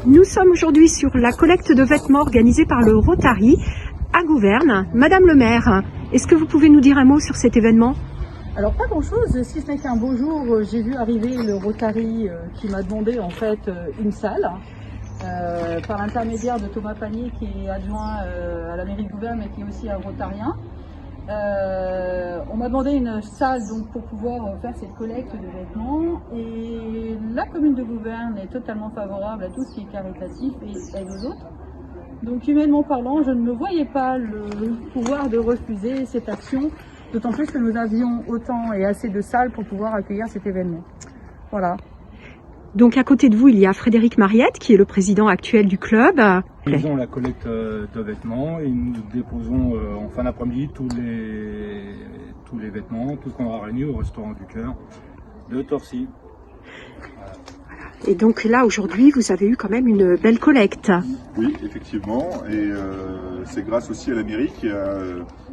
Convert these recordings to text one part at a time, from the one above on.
Nous sommes aujourd'hui sur la collecte de vêtements organisée par le Rotary à Gouverne. Madame le maire, est-ce que vous pouvez nous dire un mot sur cet événement? Alors pas grand chose, si ce n'est qu'un beau jour, j'ai vu arriver le Rotary qui m'a demandé en fait une salle par l'intermédiaire de Thomas Panier qui est adjoint à la mairie de Gouverne mais qui est aussi un rotarien. On m'a demandé une salle donc, pour pouvoir faire cette collecte de vêtements et la commune de Gouverne est totalement favorable à tout ce qui est caritatif et aide aux autres. Donc humainement parlant, je ne me voyais pas le pouvoir de refuser cette action, d'autant plus que nous avions autant et assez de salles pour pouvoir accueillir cet événement. Voilà. Donc à côté de vous, il y a Frédéric Mariette qui est le président actuel du club. Nous faisons la collecte de vêtements et nous déposons en fin d'après-midi tous les vêtements, tout ce qu'on aura réuni au restaurant du cœur de Torcy. Et donc là aujourd'hui, vous avez eu quand même une belle collecte. Oui, effectivement, et c'est grâce aussi à la mairie qui a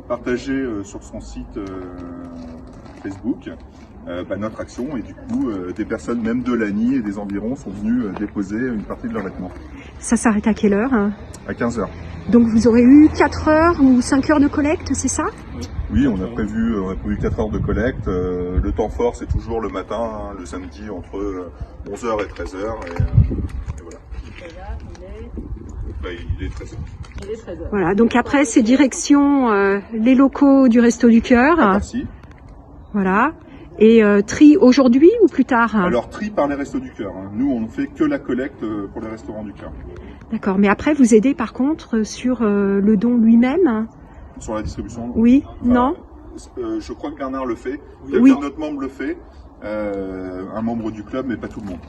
partagé sur son site Facebook notre action et du coup des personnes même de Lagny et des environs sont venues déposer une partie de leurs vêtements. Ça s'arrête à quelle heure? À 15 h. Donc vous aurez eu 4 heures ou 5 heures de collecte, c'est ça? Oui, on a prévu 4 heures de collecte. Le temps fort c'est toujours le matin, le samedi entre 11 h et 13 h et voilà. Il est 13 h. Voilà, donc après c'est direction les locaux du Resto du Cœur. Merci. Voilà. Et tri aujourd'hui ou plus tard? Alors tri par les Restos du Cœur. Nous on ne fait que la collecte pour les restaurants du Cœur. D'accord, mais après vous aidez par contre sur le don lui-même? Sur la distribution? Oui, enfin, non? Je crois que Bernard le fait, oui. Notre membre le fait, un membre du club mais pas tout le monde.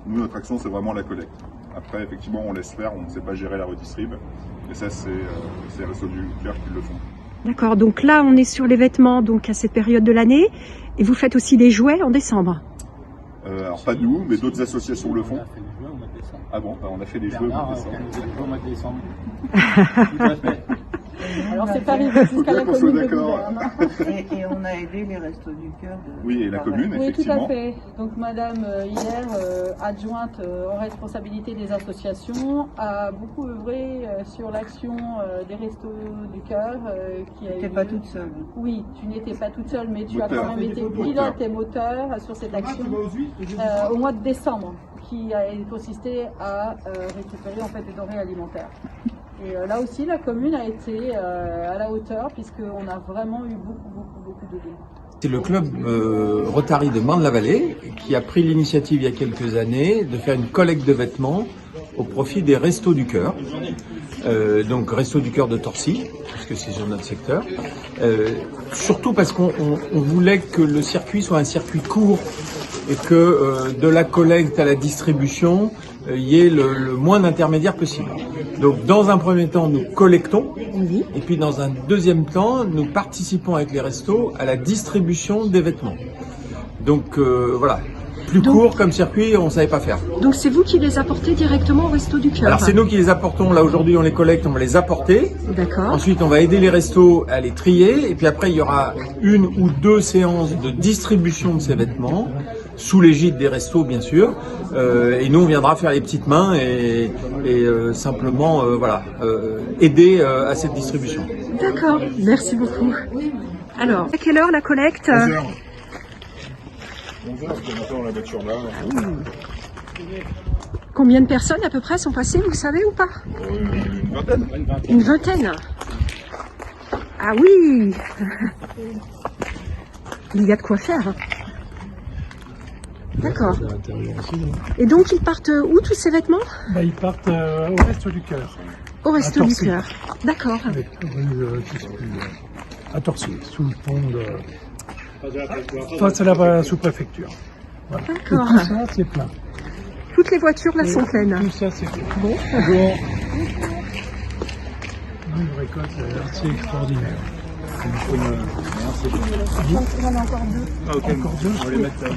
Nous notre action c'est vraiment la collecte. Après effectivement on laisse faire, on ne sait pas gérer la redistrib. Et ça c'est les Restos du Cœur qui le font. D'accord, donc là on est sur les vêtements donc à cette période de l'année et vous faites aussi des jouets en décembre. Alors pas nous, mais d'autres associations le font. Ah bon, on a fait des jouets au mois de décembre. Alors c'est pas arrivé jusqu'à la commune de Gouverne. Et on a aidé les Restos du Cœur. Oui, et la commune, oui, effectivement. Oui, tout à fait. Donc madame, hier, adjointe en responsabilité des associations, a beaucoup œuvré sur l'action des Restos du Cœur. Tu n'étais pas toute seule. Oui, tu n'étais pas toute seule, mais tu as quand même été pilote et moteur sur cette action au mois de décembre, qui a consisté à récupérer en fait des denrées alimentaires. Et là aussi, la commune a été à la hauteur puisqu'on a vraiment eu beaucoup de dons. C'est le club Rotary de Marne-la-Vallée qui a pris l'initiative il y a quelques années de faire une collecte de vêtements au profit des Restos du Cœur. Donc Restos du Cœur de Torcy, puisque c'est sur notre secteur. Surtout parce qu'on voulait que le circuit soit un circuit court et que de la collecte à la distribution, il y ait le moins d'intermédiaires possible. Donc dans un premier temps, nous collectons, et puis dans un deuxième temps, nous participons avec les restos à la distribution des vêtements. Donc voilà, plus court comme circuit, on ne savait pas faire. Donc c'est vous qui les apportez directement au Resto du Cœur? Alors c'est nous qui les apportons, là aujourd'hui on les collecte, on va les apporter. D'accord. Ensuite on va aider les restos à les trier, et puis après il y aura 1 ou 2 séances de distribution de ces vêtements, sous l'égide des restos bien sûr, et nous on viendra faire les petites mains et simplement voilà, aider à cette distribution. D'accord, merci beaucoup. Alors, à quelle heure la collecte? 11 h. 11 h, parce qu'on attend la voiture là. Combien de personnes à peu près sont passées, vous savez ou pas? Une vingtaine. Une vingtaine. Ah oui. Il y a de quoi faire. D'accord. Et donc ils partent où tous ces vêtements? Ils partent au Resto du Cœur. Au Resto du Cœur. D'accord. À Torcy, sous le pont de... face à la sous-préfecture. Voilà. D'accord. Tout ça, c'est plein. Toutes les voitures là sont pleines. Tout ça, c'est plein. Bon. Bonjour. Une récolte assez extraordinaire. Il y en a encore 2. Ah, ok, Encore 2, on va les mettre là.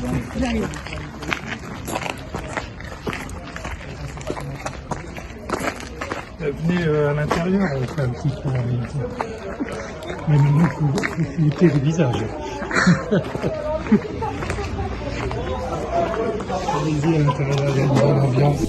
Venez à l'intérieur, on fait un petit tour en même temps. Mais nous, il faut flouter le visage. Allez-y à l'intérieur, il y a une bonne ambiance.